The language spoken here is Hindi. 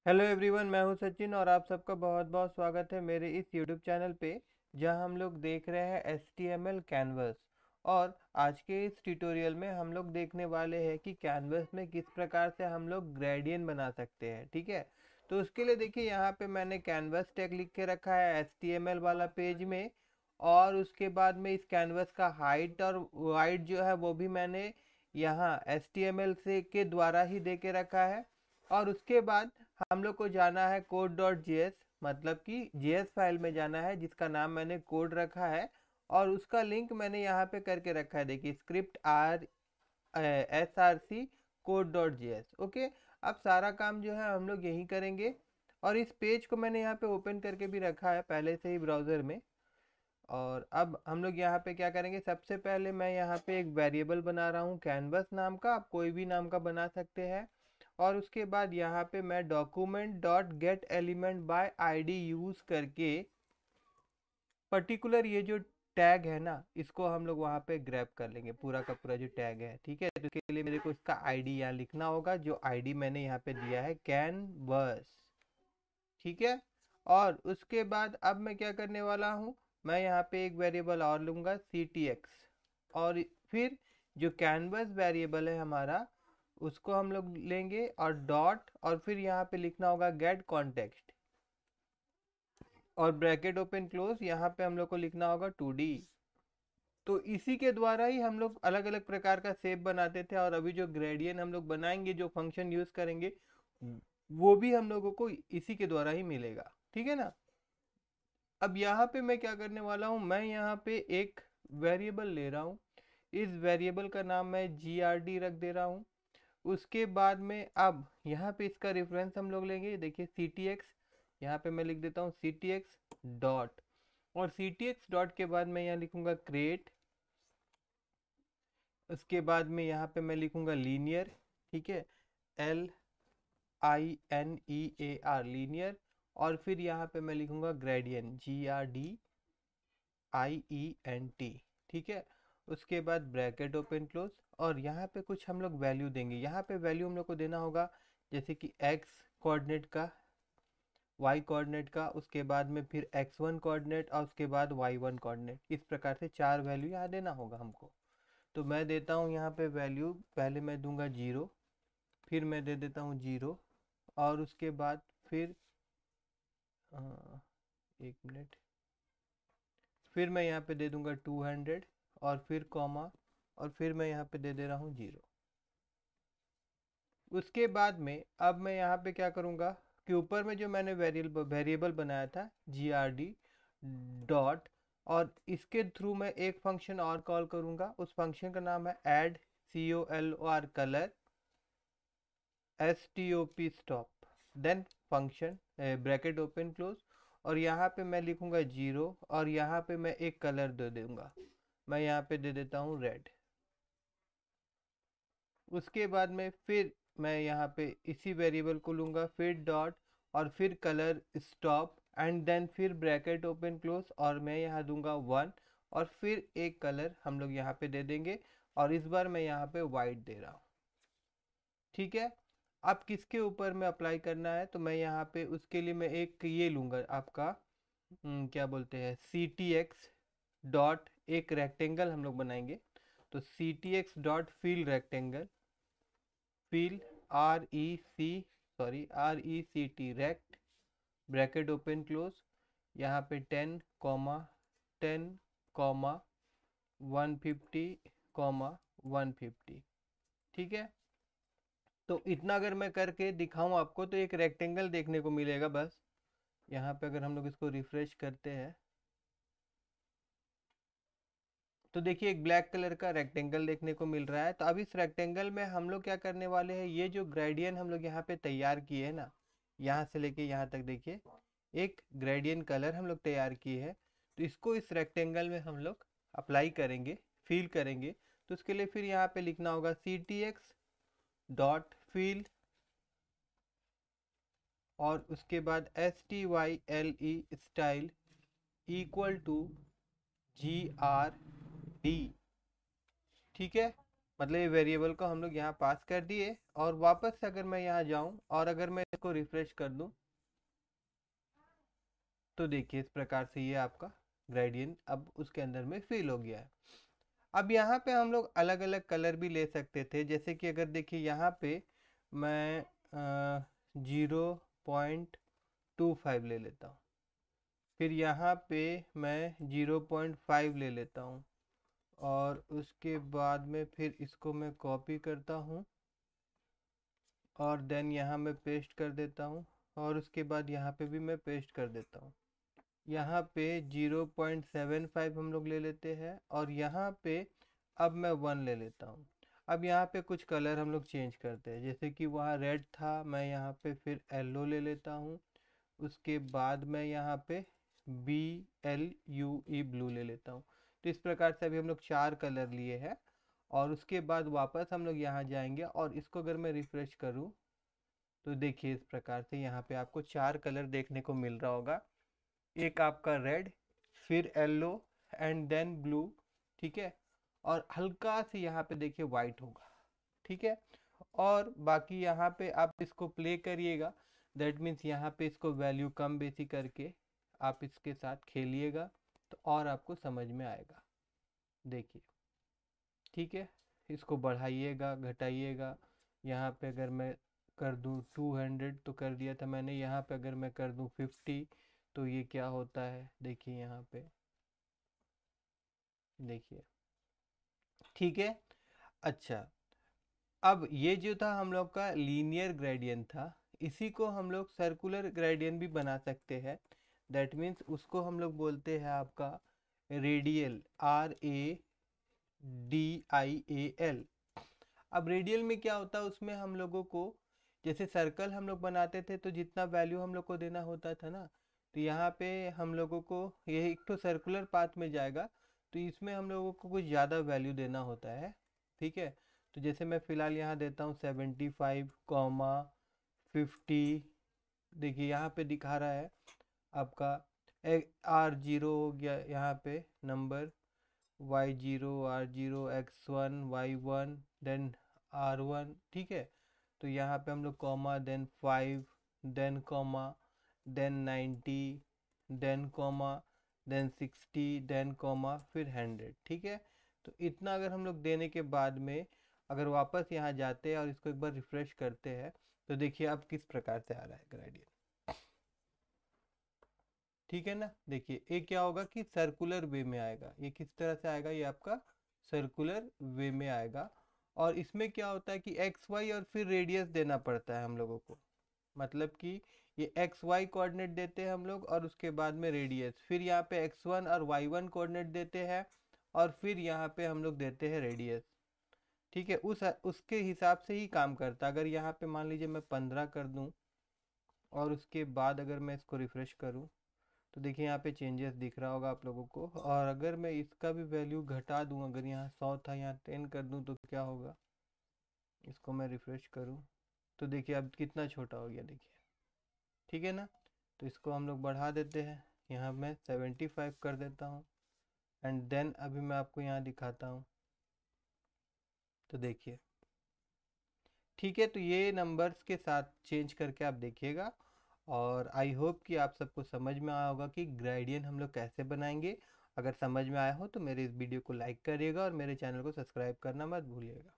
हेलो एवरीवन, मैं हूं सचिन और आप सबका बहुत बहुत स्वागत है मेरे इस यूट्यूब चैनल पे, जहां हम लोग देख रहे हैं HTML कैनवस। और आज के इस ट्यूटोरियल में हम लोग देखने वाले हैं कि कैनवस में किस प्रकार से हम लोग ग्रेडियंट बना सकते हैं। ठीक है, तो उसके लिए देखिए यहाँ पे मैंने कैनवस टैग लिख के रखा है HTML वाला पेज में। और उसके बाद में इस कैनवस का हाइट और वाइट जो है वो भी मैंने यहाँ HTML से के द्वारा ही दे के रखा है। और उसके बाद हम लोग को जाना है code.js, मतलब कि जेएस फाइल में जाना है जिसका नाम मैंने कोड रखा है। और उसका लिंक मैंने यहाँ पे करके रखा है, देखिए स्क्रिप्ट src code.js। ओके, अब सारा काम जो है हम लोग यही करेंगे। और इस पेज को मैंने यहाँ पे ओपन करके भी रखा है पहले से ही ब्राउज़र में। और अब हम लोग यहाँ पे क्या करेंगे, सबसे पहले मैं यहाँ पे एक वेरिएबल बना रहा हूँ कैनवस नाम का, आप कोई भी नाम का बना सकते हैं। और उसके बाद यहाँ पे मैं document dot gate element by ID use करके पर्टिकुलर ये जो टैग है ना, इसको हम लोग वहाँ पे ग्रैब कर लेंगे, पूरा का पूरा जो टैग है। ठीक है, तो इसके लिए मेरे को इसका आईडी यहाँ लिखना होगा, जो आईडी मैंने यहाँ पे दिया है कैनवस। ठीक है, और उसके बाद अब मैं क्या करने वाला हूँ, मैं यहाँ पे एक वेरिएबल और लूँगा ctx। और फिर जो कैनवस वेरिएबल है हमारा, उसको हम लोग लेंगे और डॉट, और फिर यहाँ पे लिखना होगा गेट कॉन्टेक्स्ट और ब्रैकेट ओपन क्लोज, यहाँ पे हम लोग को लिखना होगा 2D। तो इसी के द्वारा ही हम लोग अलग अलग प्रकार का शेप बनाते थे, और अभी जो ग्रेडियंट हम लोग बनाएंगे, जो फंक्शन यूज करेंगे, वो भी हम लोगों को इसी के द्वारा ही मिलेगा। ठीक है ना। अब यहाँ पे मैं क्या करने वाला हूँ, मैं यहाँ पे एक वेरिएबल ले रहा हूँ। इस वेरिएबल का नाम मैं GRD रख दे रहा हूँ। उसके बाद में अब यहाँ पे इसका रेफरेंस हम लोग लेंगे, देखिए ctx, यहाँ पे मैं लिख देता हूँ ctx डॉट, और ctx डॉट के बाद मैं यहाँ लिखूंगा क्रिएट। उसके बाद में यहाँ पे मैं लिखूंगा लीनियर। ठीक है, LINEAR लीनियर। और फिर यहाँ पे मैं लिखूंगा ग्रेडियंट GRDIENT। ठीक है, उसके बाद ब्रैकेट ओपन क्लोज, और यहाँ पे कुछ हम लोग वैल्यू देंगे। यहाँ पे वैल्यू हम लोग को देना होगा जैसे कि x कोऑर्डिनेट का, y कोऑर्डिनेट का, उसके बाद में फिर x1 कोऑर्डिनेट, और उसके बाद y1 कोऑर्डिनेट। इस प्रकार से 4 वैल्यू यहाँ देना होगा हमको। तो मैं देता हूँ यहाँ पे वैल्यू, पहले मैं दूंगा 0, फिर मैं दे देता हूँ 0, और उसके बाद फिर अ, एक मिनट, फिर मैं यहाँ पे दे दूंगा 200, और फिर कॉमा, और फिर मैं यहाँ पे दे दे रहा हूँ 0। उसके बाद में अब मैं यहाँ पे क्या करूँगा कि ऊपर में जो मैंने वेरिएबल बनाया था GRD डॉट, और इसके थ्रू मैं एक फंक्शन और कॉल करूँगा। उस फंक्शन का नाम है add COLOR colour STOP, then function bracket open close, और यहाँ पे मैं लिखूँगा 0, और यहाँ पे मैं एक कलर दे दूँगा, मैं यहाँ पे दे देता हूँ रेड। उसके बाद में फिर मैं यहाँ पे इसी वेरिएबल को लूँगा, फिर डॉट, और फिर कलर स्टॉप, एंड देन फिर ब्रैकेट ओपन क्लोज, और मैं यहाँ दूंगा 1, और फिर एक कलर हम लोग यहाँ पे दे देंगे, और इस बार मैं यहाँ पे वाइट दे रहा हूँ। ठीक है, अब किसके ऊपर में अप्लाई करना है, तो मैं यहाँ पे उसके लिए मैं एक ये लूँगा आपका, क्या बोलते हैं, ctx डॉट, एक रेक्टेंगल हम लोग बनाएंगे। तो ctx dot fill rectangle, fill RECT rect, bracket open close, यहाँ पे 10 कॉमा 10 कॉमा 150 कॉमा 150। ठीक है, तो इतना अगर मैं करके दिखाऊं आपको तो एक रेक्टेंगल देखने को मिलेगा बस। यहाँ पे अगर हम लोग इसको रिफ्रेश करते हैं, तो देखिए एक ब्लैक कलर का रेक्टेंगल देखने को मिल रहा है। तो अब इस रेक्टेंगल में हम लोग क्या करने वाले हैं, ये जो ग्रेडियंट हम लोग यहाँ पे तैयार किए हैं ना, यहाँ से लेके यहाँ तक देखिए एक ग्रेडियंट कलर हम लोग तैयार किए हैं। तो इसको इस रेक्टेंगल में हम लोग अप्लाई करेंगे, फिल करेंगे। तो उसके लिए फिर यहाँ पे लिखना होगा ctx डॉट फिल, और उसके बाद STYLE style equal to GRD। ठीक है, मतलब ये वेरिएबल को हम लोग यहाँ पास कर दिए, और वापस से अगर मैं यहाँ जाऊँ और अगर मैं इसको रिफ्रेश कर दूँ तो देखिए इस प्रकार से ये आपका ग्रेडियंट अब उसके अंदर में फिल हो गया है। अब यहाँ पे हम लोग अलग अलग कलर भी ले सकते थे, जैसे कि अगर देखिए यहाँ पे मैं 0.25 ले लेता हूँ, फिर यहाँ पे मैं 0.5 ले लेता हूँ, और उसके बाद में फिर इसको मैं कॉपी करता हूँ और देन यहाँ मैं पेस्ट कर देता हूँ, और उसके बाद यहाँ पे भी मैं पेस्ट कर देता हूँ। यहाँ पे 0.75 हम लोग ले लेते हैं, और यहाँ पे अब मैं 1 ले लेता हूँ। अब यहाँ पे कुछ कलर हम लोग चेंज करते हैं, जैसे कि वहाँ रेड था, मैं यहाँ पे फिर येलो ले लेता हूँ। उसके बाद मैं यहाँ पे BLUE ब्लू ले लेता हूँ। तो इस प्रकार से अभी हम लोग 4 कलर लिए हैं, और उसके बाद वापस हम लोग यहाँ जाएंगे, और इसको अगर मैं रिफ्रेश करूँ तो देखिए इस प्रकार से यहाँ पे आपको 4 कलर देखने को मिल रहा होगा। एक आपका रेड, फिर येलो, एंड देन ब्लू, ठीक है, और हल्का से यहाँ पे देखिए वाइट होगा, ठीक है। और बाकी यहाँ पे आप इसको प्ले करिएगा, दैट मीन्स यहाँ पे इसको वैल्यू कम बेसी करके आप इसके साथ खेलिएगा तो और आपको समझ में आएगा। देखिए, ठीक है, इसको बढ़ाइएगा घटाइएगा। यहाँ पे अगर मैं कर दूँ 200 तो कर दिया था मैंने, यहाँ पे अगर मैं कर दूँ 50 तो ये क्या होता है देखिए यहाँ पे, देखिए, ठीक है। अच्छा, अब ये जो था हम लोग का लीनियर ग्रेडियंट था, इसी को हम लोग सर्कुलर ग्रेडियंट भी बना सकते हैं। दैट मीन्स उसको हम लोग बोलते हैं आपका रेडियल, RADIAL। अब रेडियल में क्या होता है, उसमें हम लोगों को जैसे सर्कल हम लोग बनाते थे तो जितना वैल्यू हम लोग को देना होता था ना, तो यहाँ पे हम लोगों को ये एक तो सर्कुलर पाथ में जाएगा, तो इसमें हम लोगों को कुछ ज़्यादा वैल्यू देना होता है, ठीक है। तो जैसे मैं फ़िलहाल यहाँ देता हूँ 75,50। देखिए यहाँ पे दिखा रहा है आपका R0 हो गया, यहाँ पे number Y0, R0, X1, Y1, then R1, ठीक है। तो यहाँ पे हम लोग comma, then 5, then comma, then 90, then comma, then 60, then comma, फिर 100, ठीक है। तो इतना अगर हम लोग देने के बाद में अगर वापस यहाँ जाते हैं और इसको एक बार रिफ्रेश करते हैं तो देखिए अब किस प्रकार से आ रहा है ग्रेडियंट, ठीक है ना। देखिए ये क्या होगा कि सर्कुलर वे में आएगा, ये किस तरह से आएगा, ये आपका सर्कुलर वे में आएगा। और इसमें क्या होता है कि एक्स वाई और फिर रेडियस देना पड़ता है हम लोगों को, मतलब कि ये एक्स वाई कोऑर्डिनेट देते हैं हम लोग, और उसके बाद में रेडियस, फिर यहाँ पे x1 और y1 कोऑर्डिनेट देते हैं, और फिर यहाँ पे हम लोग देते हैं रेडियस, ठीक है। उसके हिसाब से ही काम करता है। अगर यहाँ पे मान लीजिए मैं 15 कर दूँ, और उसके बाद अगर मैं इसको रिफ्रेश करूँ तो देखिए यहाँ पे चेंजेस दिख रहा होगा आप लोगों को। और अगर मैं इसका भी वैल्यू घटा दूँ, अगर यहाँ 100 था यहाँ 10 कर दूँ तो क्या होगा, इसको मैं रिफ्रेश करूँ तो देखिए अब कितना छोटा हो गया, देखिए, ठीक है ना। तो इसको हम लोग बढ़ा देते हैं, यहाँ मैं 75 कर देता हूँ, एंड देन अभी मैं आपको यहाँ दिखाता हूँ, तो देखिए, ठीक है। तो ये नंबर्स के साथ चेंज करके आप देखिएगा, और आई होप कि आप सबको समझ में आया होगा कि ग्रेडियंट हम लोग कैसे बनाएंगे। अगर समझ में आया हो तो मेरे इस वीडियो को लाइक करिएगा और मेरे चैनल को सब्सक्राइब करना मत भूलिएगा।